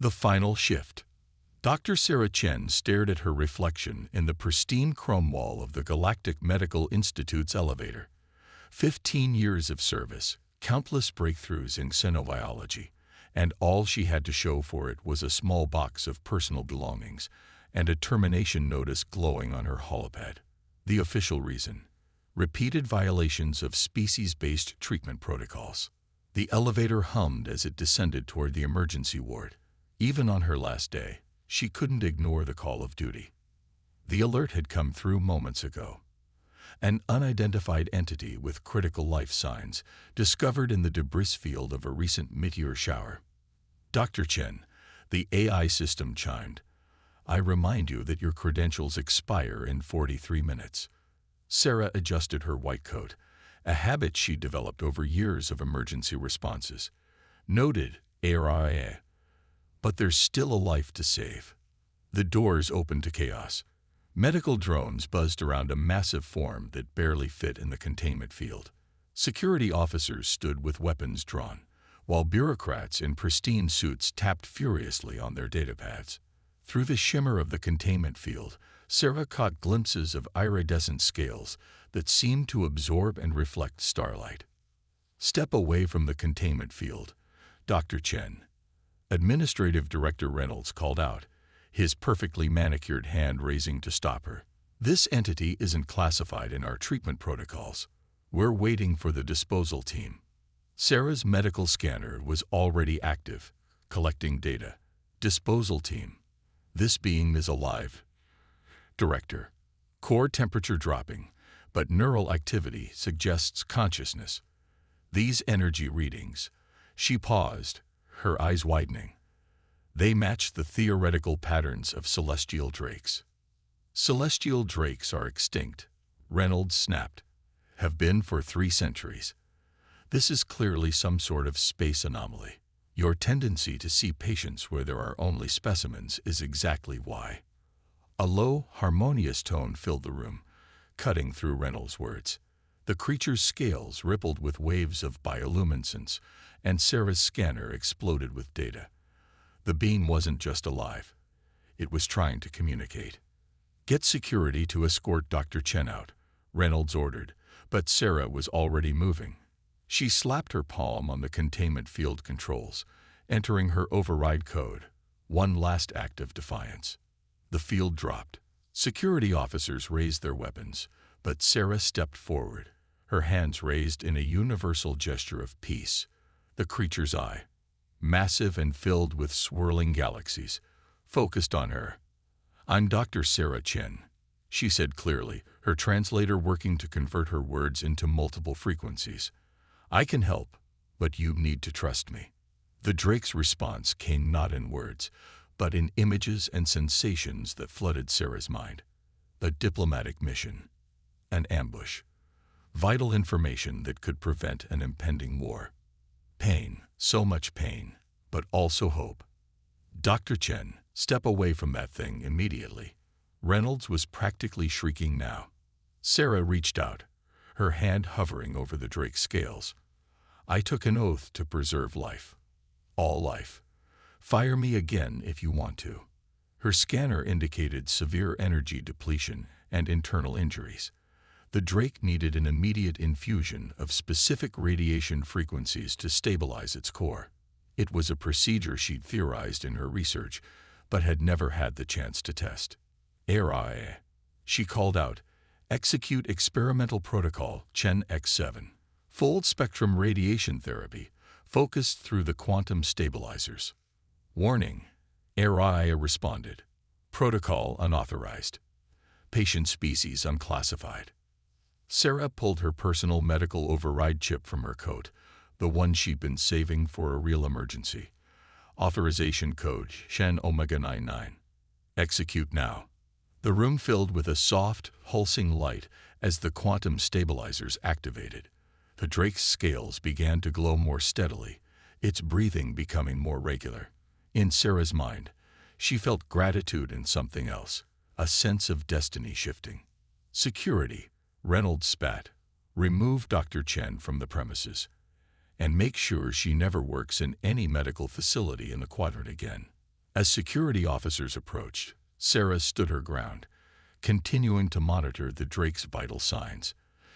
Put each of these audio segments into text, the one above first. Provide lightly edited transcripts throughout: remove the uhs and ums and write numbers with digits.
The final shift. Dr. Sarah Chen stared at her reflection in the pristine chrome wall of the Galactic Medical Institute's elevator. 15 years of service, countless breakthroughs in xenobiology, and all she had to show for it was a small box of personal belongings and a termination notice glowing on her holopad. The official reason: repeated violations of species-based treatment protocols. The elevator hummed as it descended toward the emergency ward. Even on her last day, she couldn't ignore the call of duty. The alert had come through moments ago. An unidentified entity with critical life signs discovered in the debris field of a recent meteor shower. Dr. Chen, the AI system chimed. I remind you that your credentials expire in 43 minutes. Sarah adjusted her white coat, a habit she developed over years of emergency responses. Noted, AI. But there's still a life to save. The doors opened to chaos. Medical drones buzzed around a massive form that barely fit in the containment field. Security officers stood with weapons drawn, while bureaucrats in pristine suits tapped furiously on their datapads. Through the shimmer of the containment field, Sarah caught glimpses of iridescent scales that seemed to absorb and reflect starlight. Step away from the containment field, Dr. Chen. Administrative Director Reynolds called out, his perfectly manicured hand raising to stop her. This entity isn't classified in our treatment protocols. We're waiting for the disposal team. Sarah's medical scanner was already active, collecting data. Disposal team. This being is alive. Director. Core temperature dropping, but neural activity suggests consciousness. These energy readings. She paused, her eyes widening. They matched the theoretical patterns of celestial drakes. Celestial drakes are extinct, Reynolds snapped. Have been for 3 centuries. This is clearly some sort of space anomaly. Your tendency to see patients where there are only specimens is exactly why. A low, harmonious tone filled the room, cutting through Reynolds' words. The creature's scales rippled with waves of bioluminescence, and Sarah's scanner exploded with data. The being wasn't just alive. It was trying to communicate. Get security to escort Dr. Chen out, Reynolds ordered, but Sarah was already moving. She slapped her palm on the containment field controls, entering her override code, one last act of defiance. The field dropped. Security officers raised their weapons, but Sarah stepped forward, her hands raised in a universal gesture of peace. The creature's eye, massive and filled with swirling galaxies, focused on her. I'm Dr. Sarah Chen, she said clearly, her translator working to convert her words into multiple frequencies. I can help, but you need to trust me. The Drake's response came not in words, but in images and sensations that flooded Sarah's mind. A diplomatic mission, an ambush, vital information that could prevent an impending war. Pain, so much pain, but also hope. Dr. Chen, step away from that thing immediately. Reynolds was practically shrieking now. Sarah reached out, her hand hovering over the Drake's scales. I took an oath to preserve life. All life. Fire me again if you want to. Her scanner indicated severe energy depletion and internal injuries. The Drake needed an immediate infusion of specific radiation frequencies to stabilize its core. It was a procedure she'd theorized in her research, but had never had the chance to test. AI. She called out, execute experimental protocol Chen X7. Full-spectrum radiation therapy, focused through the quantum stabilizers. Warning. AI responded. Protocol unauthorized. Patient species unclassified. Sarah pulled her personal medical override chip from her coat, the one she'd been saving for a real emergency. Authorization code Shen Omega 99. Execute now. The room filled with a soft, pulsing light as the quantum stabilizers activated. The Drake's scales began to glow more steadily, its breathing becoming more regular. In Sarah's mind, she felt gratitude and something else, a sense of destiny shifting. Security, Reynolds spat. Remove Dr. Chen from the premises, and make sure she never works in any medical facility in the quadrant again. As security officers approached, Sarah stood her ground, continuing to monitor the Drake's vital signs.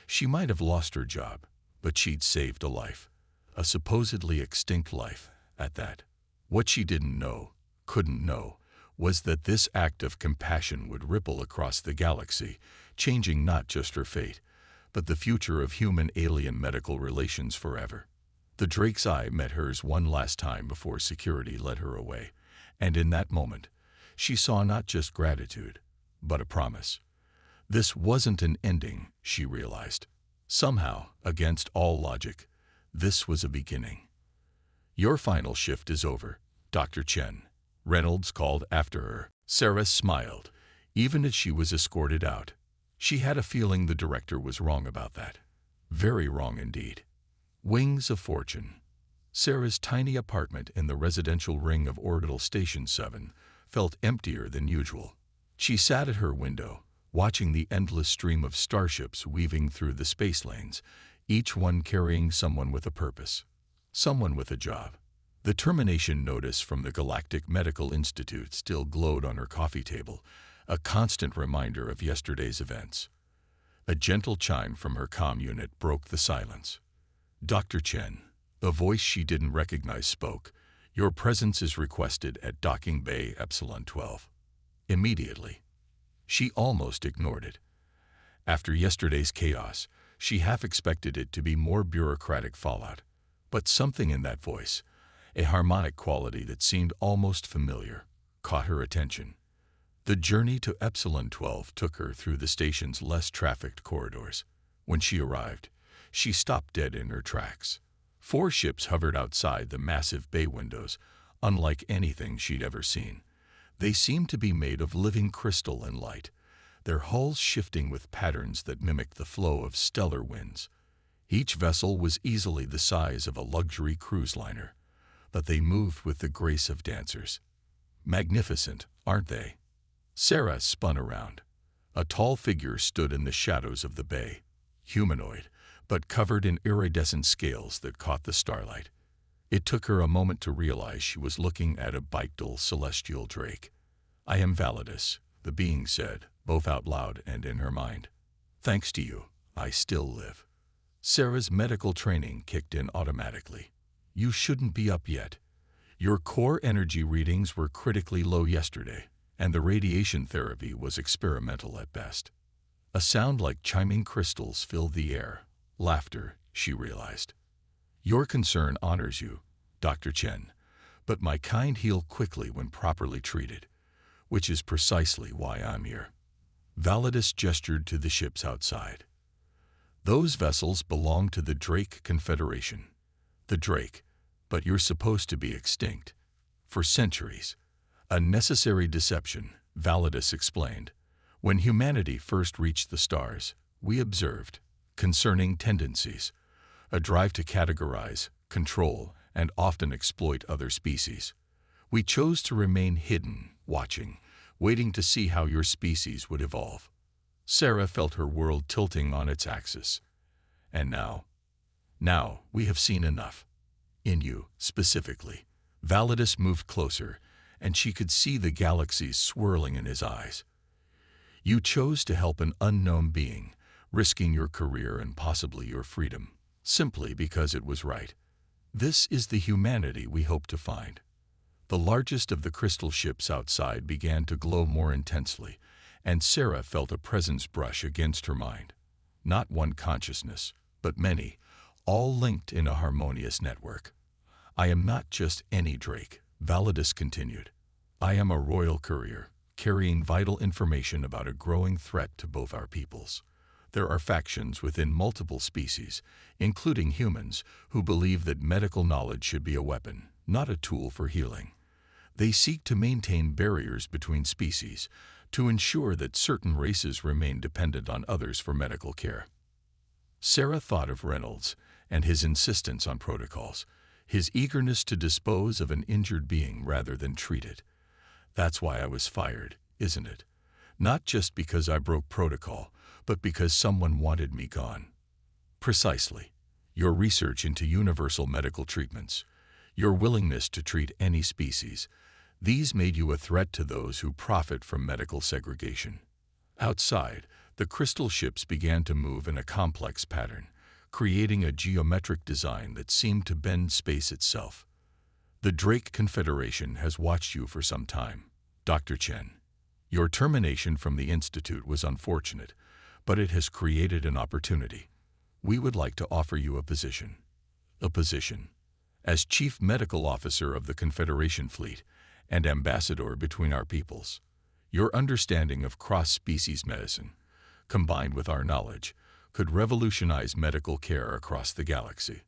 She might have lost her job, but she'd saved a life. A supposedly extinct life, at that. What she didn't know, couldn't know, was that this act of compassion would ripple across the galaxy, changing not just her fate, but the future of human-alien medical relations forever. The Drake's eye met hers one last time before security led her away, and in that moment, she saw not just gratitude, but a promise. This wasn't an ending, she realized. Somehow, against all logic, this was a beginning. "Your final shift is over, Dr. Chen," Reynolds called after her. Sarah smiled, even as she was escorted out. She had a feeling the director was wrong about that. Very wrong indeed. Wings of Fortune. Sarah's tiny apartment in the residential ring of Orbital Station 7 felt emptier than usual. She sat at her window, watching the endless stream of starships weaving through the space lanes, each one carrying someone with a purpose, someone with a job. The termination notice from the Galactic Medical Institute still glowed on her coffee table, a constant reminder of yesterday's events. A gentle chime from her comm unit broke the silence. "Dr. Chen," a voice she didn't recognize spoke, "your presence is requested at Docking Bay Epsilon 12. Immediately." She almost ignored it. After yesterday's chaos, she half expected it to be more bureaucratic fallout. But something in that voice, a harmonic quality that seemed almost familiar, caught her attention. The journey to Epsilon 12 took her through the station's less trafficked corridors. When she arrived, she stopped dead in her tracks. 4 ships hovered outside the massive bay windows, unlike anything she'd ever seen. They seemed to be made of living crystal and light, their hulls shifting with patterns that mimicked the flow of stellar winds. Each vessel was easily the size of a luxury cruise liner, but they moved with the grace of dancers. Magnificent, aren't they? Sarah spun around. A tall figure stood in the shadows of the bay, humanoid, but covered in iridescent scales that caught the starlight. It took her a moment to realize she was looking at a bipedal celestial drake. "I am Validus," the being said, both out loud and in her mind. "Thanks to you, I still live." Sarah's medical training kicked in automatically. "You shouldn't be up yet. Your core energy readings were critically low yesterday, and the radiation therapy was experimental at best." A sound like chiming crystals filled the air. Laughter, she realized. "Your concern honors you, Dr. Chen, but my kind heal quickly when properly treated, which is precisely why I'm here." Validus gestured to the ships outside. "Those vessels belong to the Drake Confederation. The Drake, but you're supposed to be extinct. For centuries. A necessary deception," Validus explained. "When humanity first reached the stars, we observed concerning tendencies, a drive to categorize, control, and often exploit other species. We chose to remain hidden, watching, waiting to see how your species would evolve." Sarah felt her world tilting on its axis. "And now we have seen enough. In you, specifically." Validus moved closer, and she could see the galaxies swirling in his eyes. "You chose to help an unknown being, risking your career and possibly your freedom, simply because it was right. This is the humanity we hope to find." The largest of the crystal ships outside began to glow more intensely, and Sarah felt a presence brush against her mind. Not one consciousness, but many, all linked in a harmonious network. "I am not just any Drake," Validus continued. "I am a royal courier, carrying vital information about a growing threat to both our peoples. There are factions within multiple species, including humans, who believe that medical knowledge should be a weapon, not a tool for healing. They seek to maintain barriers between species, to ensure that certain races remain dependent on others for medical care." Sarah thought of Reynolds and his insistence on protocols, his eagerness to dispose of an injured being rather than treat it. "That's why I was fired, isn't it? Not just because I broke protocol, but because someone wanted me gone." "Precisely. Your research into universal medical treatments, your willingness to treat any species, These made you a threat to those who profit from medical segregation. Outside, the crystal ships began to move in a complex pattern, creating a geometric design that seemed to bend space itself. The Drake Confederation has watched you for some time, Dr. Chen. Your termination from the Institute was unfortunate, but it has created an opportunity. We would like to offer you a position. A position as Chief Medical Officer of the Confederation Fleet and Ambassador between our peoples. Your understanding of cross-species medicine, combined with our knowledge, could revolutionize medical care across the galaxy.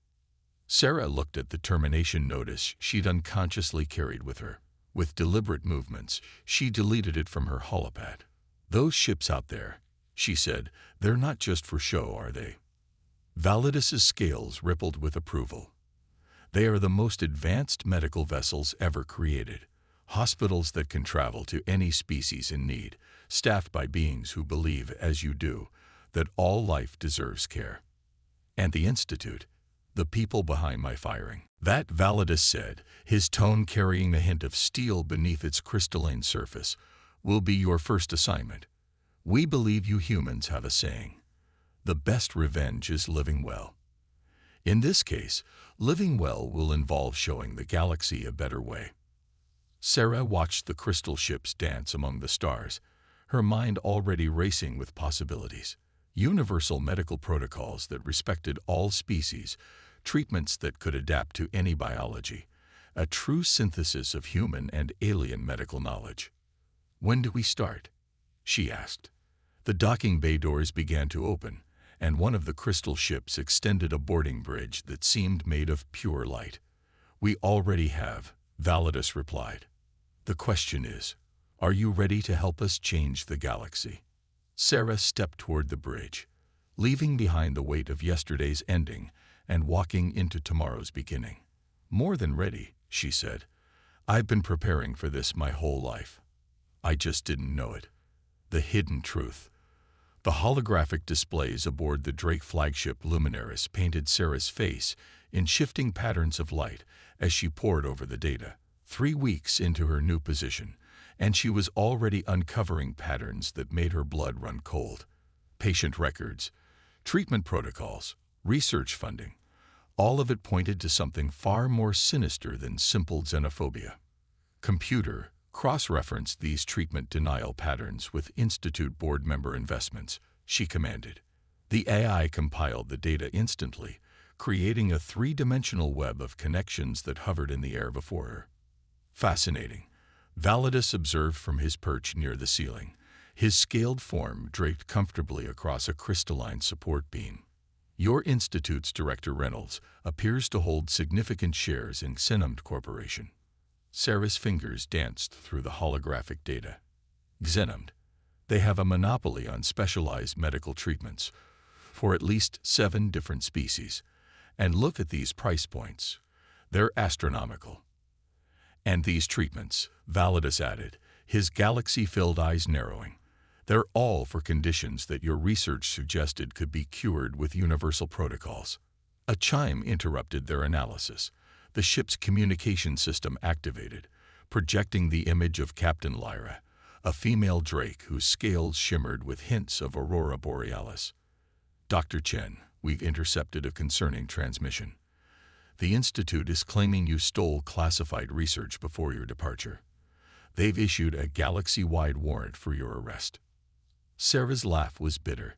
Sarah looked at the termination notice she'd unconsciously carried with her. With deliberate movements, she deleted it from her holopad. Those ships out there, she said, they're not just for show, are they? Validus's scales rippled with approval. They are the most advanced medical vessels ever created, hospitals that can travel to any species in need, staffed by beings who believe, as you do, that all life deserves care. And the Institute, the people behind my firing. That, Validus said, his tone carrying a hint of steel beneath its crystalline surface, will be your first assignment. We believe you humans have a saying. The best revenge is living well. In this case, living well will involve showing the galaxy a better way. Sarah watched the crystal ships dance among the stars, her mind already racing with possibilities. Universal medical protocols that respected all species, treatments that could adapt to any biology, a true synthesis of human and alien medical knowledge. When do we start? She asked. The docking bay doors began to open, and one of the crystal ships extended a boarding bridge that seemed made of pure light. We already have, Validus replied. The question is, are you ready to help us change the galaxy? Sarah stepped toward the bridge, leaving behind the weight of yesterday's ending and walking into tomorrow's beginning. More than ready, she said. I've been preparing for this my whole life. I just didn't know it. The hidden truth. The holographic displays aboard the Drake flagship Luminaris painted Sarah's face in shifting patterns of light as she pored over the data. 3 weeks into her new position, and she was already uncovering patterns that made her blood run cold. Patient records, treatment protocols, research funding, all of it pointed to something far more sinister than simple xenophobia. Computer, cross-reference these treatment denial patterns with Institute board member investments, she commanded. The AI compiled the data instantly, creating a 3-dimensional web of connections that hovered in the air before her. Fascinating, Validus observed from his perch near the ceiling, his scaled form draped comfortably across a crystalline support beam. Your Institute's Director Reynolds appears to hold significant shares in Xenomd Corporation. Sarah's fingers danced through the holographic data. Xenomd. They have a monopoly on specialized medical treatments for at least 7 different species. And look at these price points. They're astronomical. And these treatments, Validus added, his galaxy-filled eyes narrowing. They're all for conditions that your research suggested could be cured with universal protocols. A chime interrupted their analysis. The ship's communication system activated, projecting the image of Captain Lyra, a female drake whose scales shimmered with hints of aurora borealis. Dr. Chen, we've intercepted a concerning transmission. The Institute is claiming you stole classified research before your departure. They've issued a galaxy-wide warrant for your arrest. Sarah's laugh was bitter.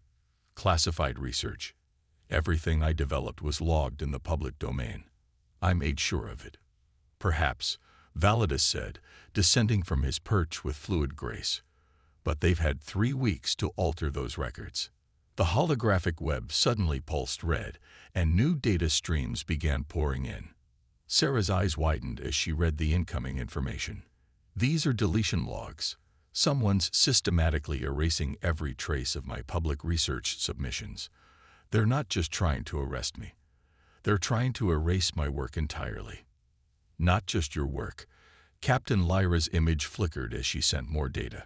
Classified research. Everything I developed was logged in the public domain. I made sure of it. Perhaps, Validus said, descending from his perch with fluid grace. But they've had 3 weeks to alter those records. The holographic web suddenly pulsed red, and new data streams began pouring in. Sarah's eyes widened as she read the incoming information. These are deletion logs. Someone's systematically erasing every trace of my public research submissions. They're not just trying to arrest me. They're trying to erase my work entirely. Not just your work. Captain Lyra's image flickered as she sent more data.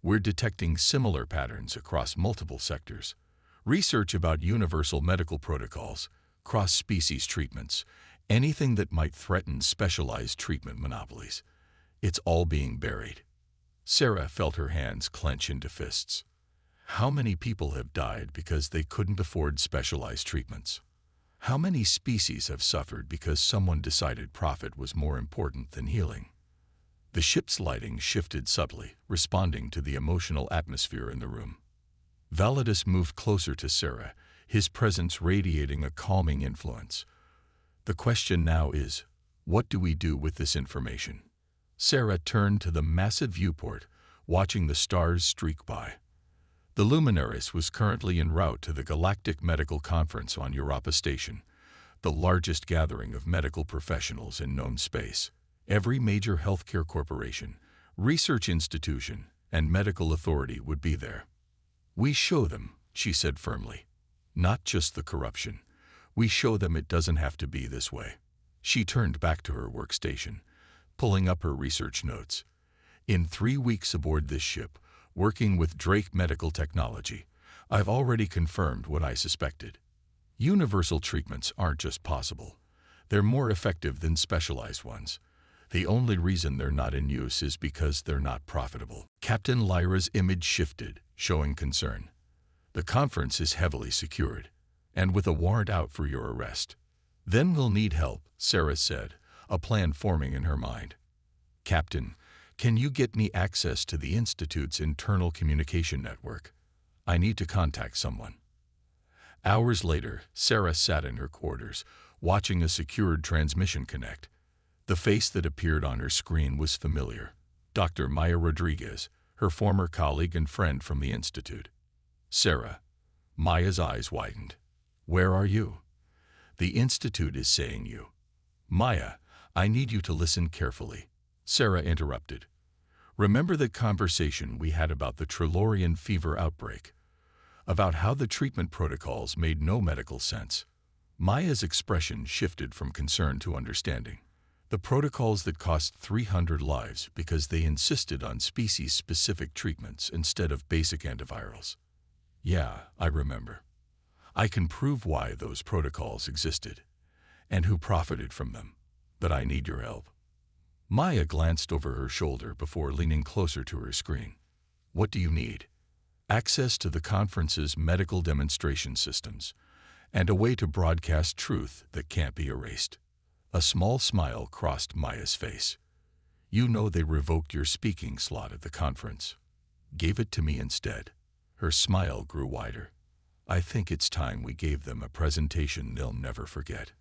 We're detecting similar patterns across multiple sectors. Research about universal medical protocols, cross-species treatments, anything that might threaten specialized treatment monopolies. It's all being buried. Sarah felt her hands clench into fists. How many people have died because they couldn't afford specialized treatments? How many species have suffered because someone decided profit was more important than healing? The ship's lighting shifted subtly, responding to the emotional atmosphere in the room. Validus moved closer to Sarah, his presence radiating a calming influence. The question now is, what do we do with this information? Sarah turned to the massive viewport, watching the stars streak by. The Luminaris was currently en route to the Galactic Medical Conference on Europa Station, the largest gathering of medical professionals in known space. Every major healthcare corporation, research institution, and medical authority would be there. We show them, she said firmly. Not just the corruption. We show them it doesn't have to be this way. She turned back to her workstation, pulling up her research notes. In 3 weeks aboard this ship, working with Drake Medical Technology, I've already confirmed what I suspected. Universal treatments aren't just possible. They're more effective than specialized ones. The only reason they're not in use is because they're not profitable. Captain Lyra's image shifted, showing concern. The conference is heavily secured, and with a warrant out for your arrest. Then we'll need help, Sarah said, a plan forming in her mind. Captain, can you get me access to the Institute's internal communication network? I need to contact someone. Hours later, Sarah sat in her quarters, watching a secured transmission connect. The face that appeared on her screen was familiar. Dr. Maya Rodriguez, her former colleague and friend from the Institute. Sarah. Maya's eyes widened. Where are you? The Institute is saying you. Maya, I need you to listen carefully. Sarah interrupted. Remember the conversation we had about the Trilorian fever outbreak? About how the treatment protocols made no medical sense? Maya's expression shifted from concern to understanding. The protocols that cost 300 lives because they insisted on species-specific treatments instead of basic antivirals. Yeah, I remember. I can prove why those protocols existed, and who profited from them, but I need your help. Maya glanced over her shoulder before leaning closer to her screen. What do you need? Access to the conference's medical demonstration systems, and a way to broadcast truth that can't be erased. A small smile crossed Maya's face. You know they revoked your speaking slot at the conference. Gave it to me instead. Her smile grew wider. I think it's time we gave them a presentation they'll never forget.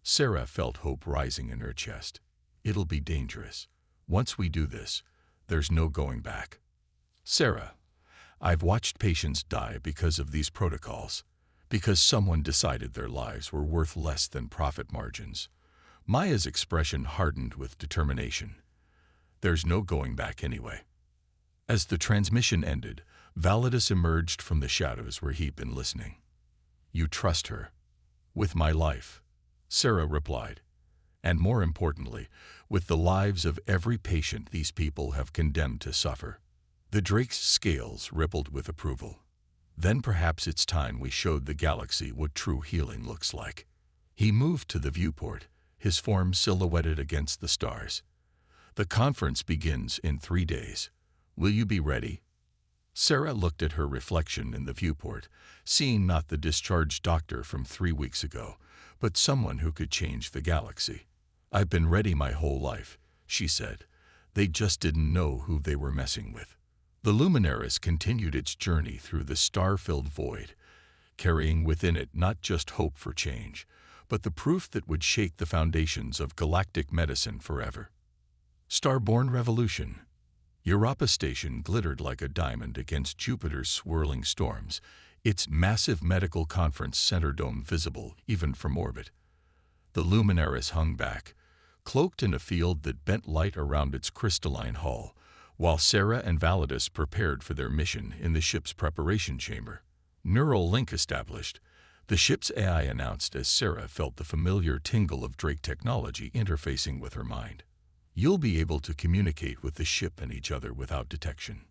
Sarah felt hope rising in her chest. It'll be dangerous. Once we do this, there's no going back. Sarah, I've watched patients die because of these protocols, because someone decided their lives were worth less than profit margins. Maya's expression hardened with determination. There's no going back anyway. As the transmission ended, Validus emerged from the shadows where he'd been listening. You trust her? With my life, Sarah replied. And more importantly, with the lives of every patient these people have condemned to suffer. The Drake's scales rippled with approval. Then perhaps it's time we showed the galaxy what true healing looks like. He moved to the viewport, his form silhouetted against the stars. The conference begins in 3 days. Will you be ready? Sarah looked at her reflection in the viewport, seeing not the discharged doctor from 3 weeks ago, but someone who could change the galaxy. I've been ready my whole life, she said. They just didn't know who they were messing with. The Luminaris continued its journey through the star-filled void, carrying within it not just hope for change, but the proof that would shake the foundations of galactic medicine forever. Starborn Revolution. Europa Station glittered like a diamond against Jupiter's swirling storms, its massive medical conference center dome visible even from orbit. The Luminaris hung back, cloaked in a field that bent light around its crystalline hull, while Sarah and Validus prepared for their mission in the ship's preparation chamber. Neural link established, the ship's AI announced as Sarah felt the familiar tingle of Drake technology interfacing with her mind. You'll be able to communicate with the ship and each other without detection.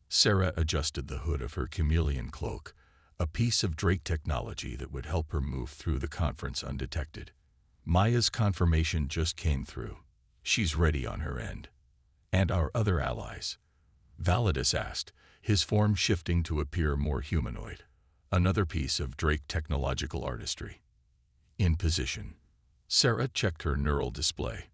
Sarah adjusted the hood of her chameleon cloak, a piece of Drake technology that would help her move through the conference undetected. Maya's confirmation just came through. She's ready on her end. And our other allies? Validus asked, his form shifting to appear more humanoid. Another piece of Drake technological artistry. In position. Sarah checked her neural display.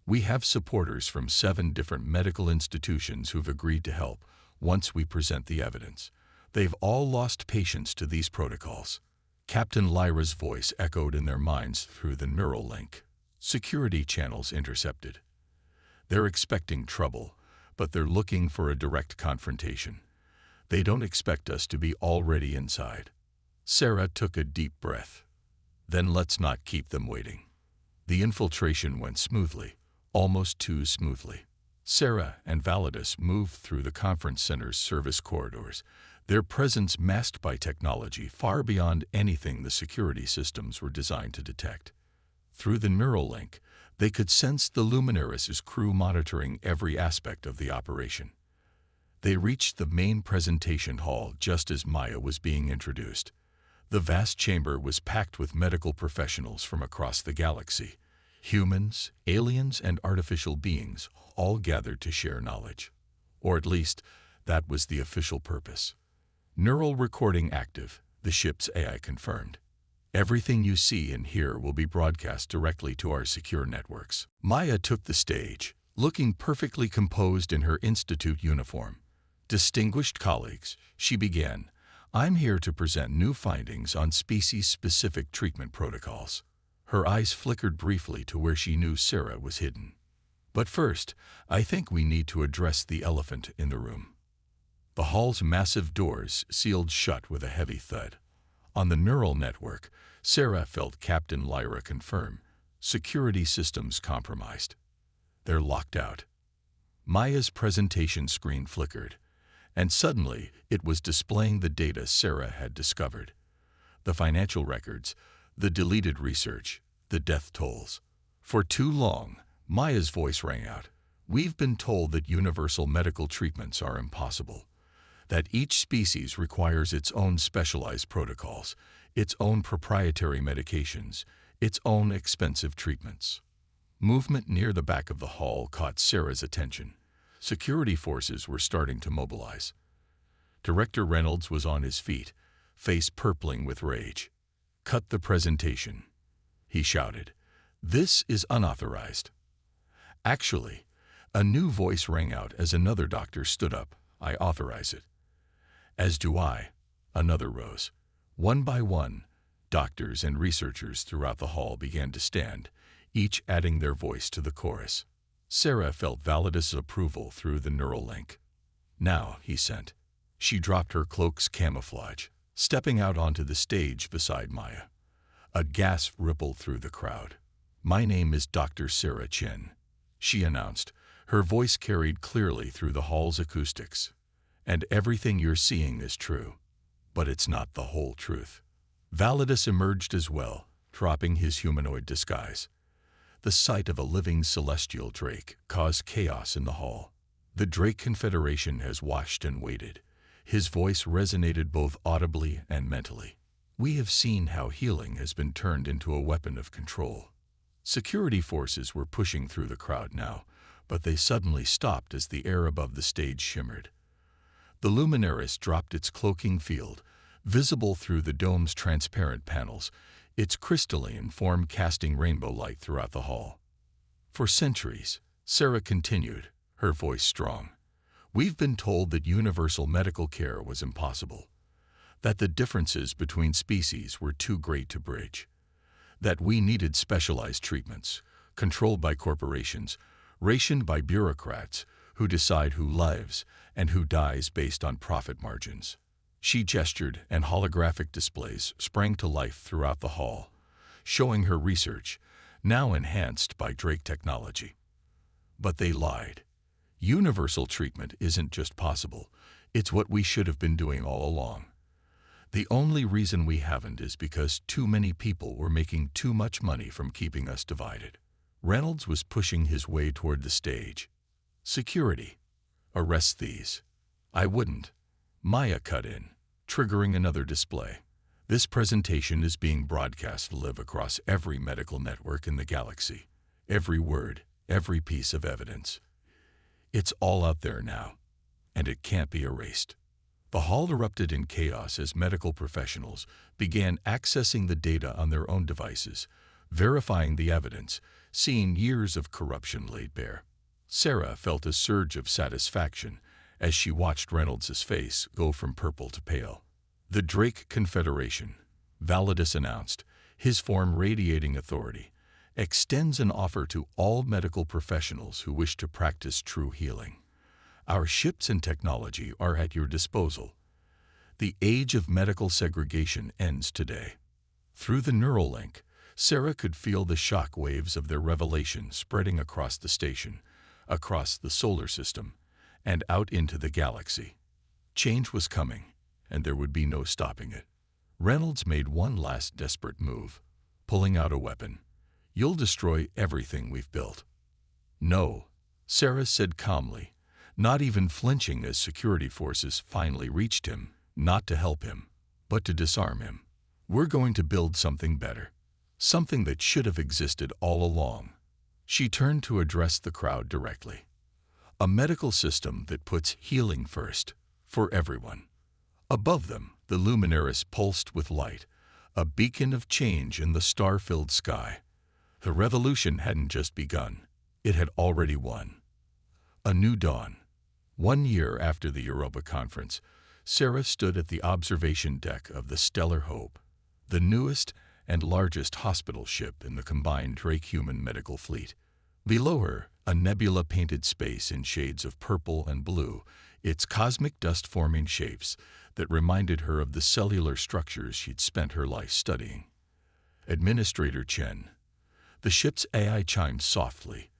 We have supporters from 7 different medical institutions who've agreed to help once we present the evidence. They've all lost patience to these protocols. Captain Lyra's voice echoed in their minds through the neural link. Security channels intercepted. They're expecting trouble, but they're looking for a direct confrontation. They don't expect us to be already inside. Sarah took a deep breath. Then let's not keep them waiting. The infiltration went smoothly, almost too smoothly. Sarah and Validus moved through the conference center's service corridors, their presence masked by technology far beyond anything the security systems were designed to detect. Through the neural link, they could sense the Luminaris's crew monitoring every aspect of the operation. They reached the main presentation hall just as Maya was being introduced. The vast chamber was packed with medical professionals from across the galaxy. Humans, aliens, and artificial beings, all gathered to share knowledge. Or at least, that was the official purpose. Neural recording active, the ship's AI confirmed. Everything you see and hear will be broadcast directly to our secure networks. Maya took the stage, looking perfectly composed in her institute uniform. Distinguished colleagues, she began, I'm here to present new findings on species-specific treatment protocols. Her eyes flickered briefly to where she knew Sarah was hidden. But first, I think we need to address the elephant in the room. The hall's massive doors sealed shut with a heavy thud. On the neural network, Sarah felt Captain Lyra confirm, security systems compromised. They're locked out. Maya's presentation screen flickered, and suddenly it was displaying the data Sarah had discovered. The financial records, the deleted research, the death tolls. For too long, Maya's voice rang out. We've been told that universal medical treatments are impossible, that each species requires its own specialized protocols, its own proprietary medications, its own expensive treatments. Movement near the back of the hall caught Sarah's attention. Security forces were starting to mobilize. Director Reynolds was on his feet, face purpling with rage. Cut the presentation, he shouted. This is unauthorized. Actually, a new voice rang out as another doctor stood up. I authorize it. As do I. Another rose. One by one, doctors and researchers throughout the hall began to stand, each adding their voice to the chorus. Sarah felt Validus' approval through the neural link. Now, he sent. She dropped her cloak's camouflage, stepping out onto the stage beside Maya. A gasp rippled through the crowd. My name is Dr. Sarah Chen, she announced. Her voice carried clearly through the hall's acoustics. And everything you're seeing is true. But it's not the whole truth. Validus emerged as well, dropping his humanoid disguise. The sight of a living celestial drake caused chaos in the hall. The Drake Confederation has watched and waited. His voice resonated both audibly and mentally. We have seen how healing has been turned into a weapon of control. Security forces were pushing through the crowd now, but they suddenly stopped as the air above the stage shimmered. The Luminaris dropped its cloaking field, visible through the dome's transparent panels, its crystalline form casting rainbow light throughout the hall. For centuries, Sarah continued, her voice strong, we've been told that universal medical care was impossible, that the differences between species were too great to bridge, that we needed specialized treatments, controlled by corporations, rationed by bureaucrats, who decide who lives and who dies based on profit margins. She gestured, and holographic displays sprang to life throughout the hall, showing her research, now enhanced by Drake technology. But they lied. Universal treatment isn't just possible, it's what we should have been doing all along. The only reason we haven't is because too many people were making too much money from keeping us divided. Reynolds was pushing his way toward the stage. Security. Arrest these. I wouldn't. Maya cut in, triggering another display. This presentation is being broadcast live across every medical network in the galaxy. Every word, every piece of evidence. It's all out there now, and it can't be erased. The hall erupted in chaos as medical professionals began accessing the data on their own devices, verifying the evidence, seeing years of corruption laid bare. Sarah felt a surge of satisfaction as she watched Reynolds' face go from purple to pale. The Drake Confederation, Validus announced, his form radiating authority, extends an offer to all medical professionals who wish to practice true healing. Our ships and technology are at your disposal. The age of medical segregation ends today. Through the neural link, Sarah could feel the shock waves of their revelation spreading across the station, across the solar system, and out into the galaxy. Change was coming, and there would be no stopping it. Reynolds made one last desperate move, pulling out a weapon. "You'll destroy everything we've built." "No," Sarah said calmly, not even flinching as security forces finally reached him, not to help him, but to disarm him. "We're going to build something better, something that should have existed all along." She turned to address the crowd directly. "A medical system that puts healing first, for everyone." Above them, the luminaries pulsed with light, a beacon of change in the star-filled sky. The revolution hadn't just begun, it had already won. A new dawn. 1 year after the Europa Conference, Sarah stood at the observation deck of the Stellar Hope, the newest and largest hospital ship in the combined Drake-human medical fleet. Below her, a nebula-painted space in shades of purple and blue, its cosmic dust-forming shapes that reminded her of the cellular structures she'd spent her life studying. Administrator Chen. The ship's AI chimed softly.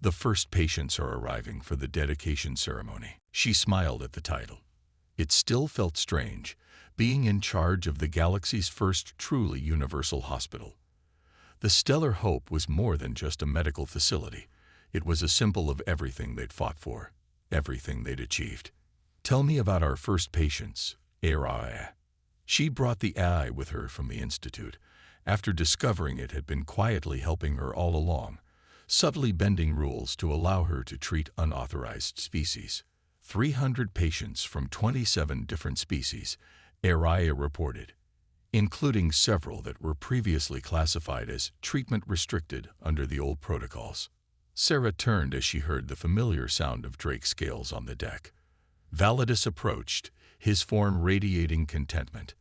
"The first patients are arriving for the dedication ceremony." She smiled at the title. It still felt strange, being in charge of the galaxy's first truly universal hospital. The Stellar Hope was more than just a medical facility. It was a symbol of everything they'd fought for, everything they'd achieved. "Tell me about our first patients, AI." She brought the AI with her from the Institute, after discovering it had been quietly helping her all along, subtly bending rules to allow her to treat unauthorized species. 300 patients from 27 different species, Araya reported, including several that were previously classified as treatment-restricted under the old protocols. Sarah turned as she heard the familiar sound of Drake scales on the deck. Validus approached, his form radiating contentment.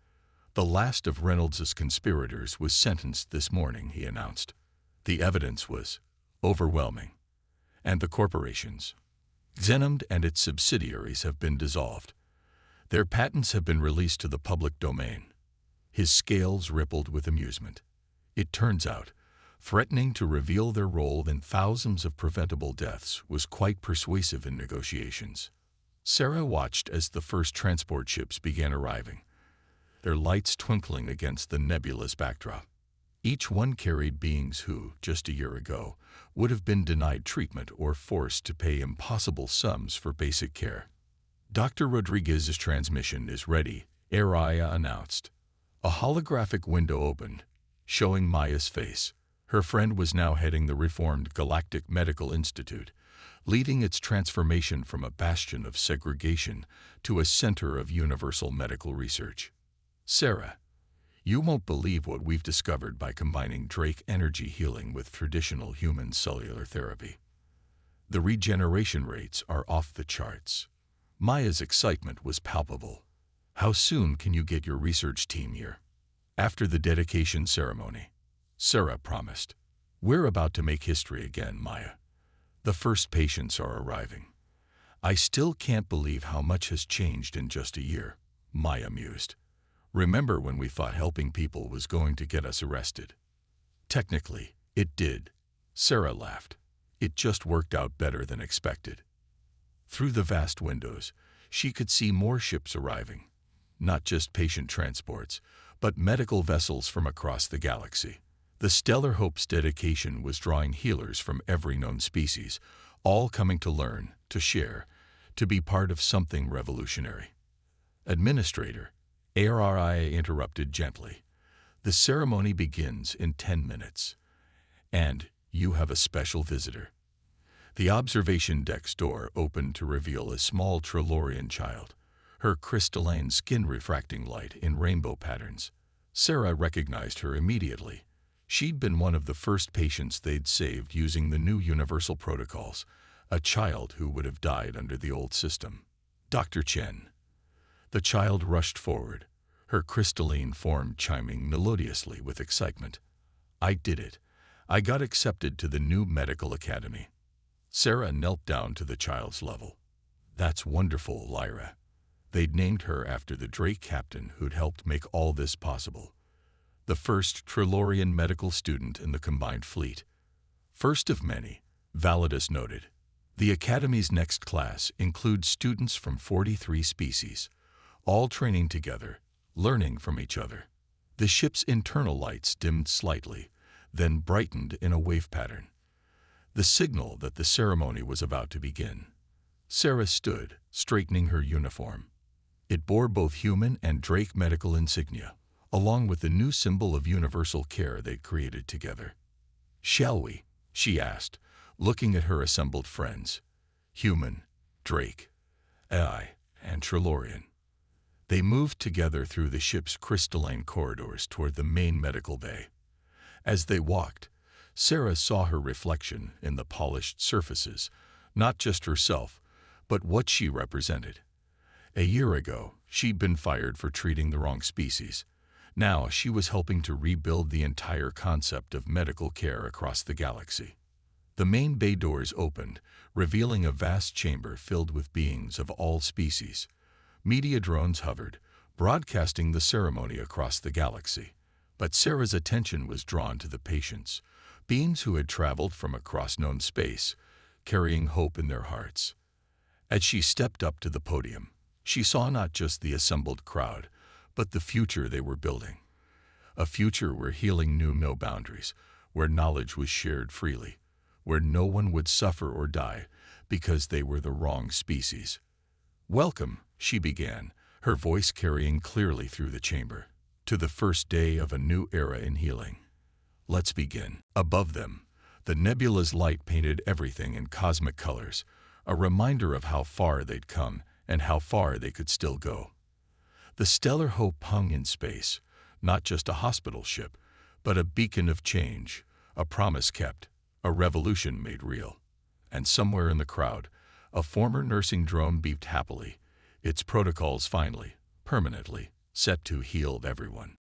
"The last of Reynolds' conspirators was sentenced this morning," he announced. "The evidence was overwhelming. And the corporations, Xenomd and its subsidiaries, have been dissolved. Their patents have been released to the public domain." His scales rippled with amusement. It turns out, threatening to reveal their role in thousands of preventable deaths was quite persuasive in negotiations. Sarah watched as the first transport ships began arriving, their lights twinkling against the nebulous backdrop. Each one carried beings who, just a year ago, would have been denied treatment or forced to pay impossible sums for basic care. "Dr. Rodriguez's transmission is ready," Araya announced. A holographic window opened, showing Maya's face. Her friend was now heading the reformed Galactic Medical Institute, leading its transformation from a bastion of segregation to a center of universal medical research. "Sarah, you won't believe what we've discovered by combining Drake energy healing with traditional human cellular therapy. The regeneration rates are off the charts." Maya's excitement was palpable. "How soon can you get your research team here?" "After the dedication ceremony," Sarah promised. "We're about to make history again, Maya. The first patients are arriving." "I still can't believe how much has changed in just a year," Maya mused. "Remember when we thought helping people was going to get us arrested?" "Technically, it did," Sarah laughed. "It just worked out better than expected." Through the vast windows, she could see more ships arriving, not just patient transports, but medical vessels from across the galaxy. The Stellar Hope's dedication was drawing healers from every known species, all coming to learn, to share, to be part of something revolutionary. "Administrator," ARRI interrupted gently. "The ceremony begins in 10 minutes. And you have a special visitor." The observation deck's door opened to reveal a small Trilorian child, her crystalline skin refracting light in rainbow patterns. Sarah recognized her immediately. She'd been one of the first patients they'd saved using the new universal protocols, a child who would have died under the old system. Dr. Chen. The child rushed forward, her crystalline form chiming melodiously with excitement. I did it. I got accepted to the new medical academy. Sarah knelt down to the child's level. That's wonderful, Lyra. They'd named her after the Drake captain who'd helped make all this possible. The first Trilorian medical student in the combined fleet. First of many, Validus noted. The Academy's next class includes students from 43 species, all training together, learning from each other. The ship's internal lights dimmed slightly, then brightened in a wave pattern. The signal that the ceremony was about to begin. Sarah stood, straightening her uniform. It bore both human and Drake medical insignia, along with the new symbol of universal care they'd created together. Shall we? She asked, looking at her assembled friends. Human, Drake, AI, and Trilorian. They moved together through the ship's crystalline corridors toward the main medical bay. As they walked, Sarah saw her reflection in the polished surfaces, not just herself, but what she represented. A year ago, she'd been fired for treating the wrong species. Now she was helping to rebuild the entire concept of medical care across the galaxy. The main bay doors opened, revealing a vast chamber filled with beings of all species. Media drones hovered, broadcasting the ceremony across the galaxy. But Sarah's attention was drawn to the patients, beings who had traveled from across known space, carrying hope in their hearts. As she stepped up to the podium, she saw not just the assembled crowd, but the future they were building. A future where healing knew no boundaries, where knowledge was shared freely, where no one would suffer or die because they were the wrong species. Welcome, she began, her voice carrying clearly through the chamber, to the first day of a new era in healing. Let's begin. Above them, the nebula's light painted everything in cosmic colors, a reminder of how far they'd come and how far they could still go. The stellar hope hung in space, not just a hospital ship, but a beacon of change, a promise kept, a revolution made real. And somewhere in the crowd, a former nursing drone beeped happily, its protocols finally, permanently, set to heal everyone.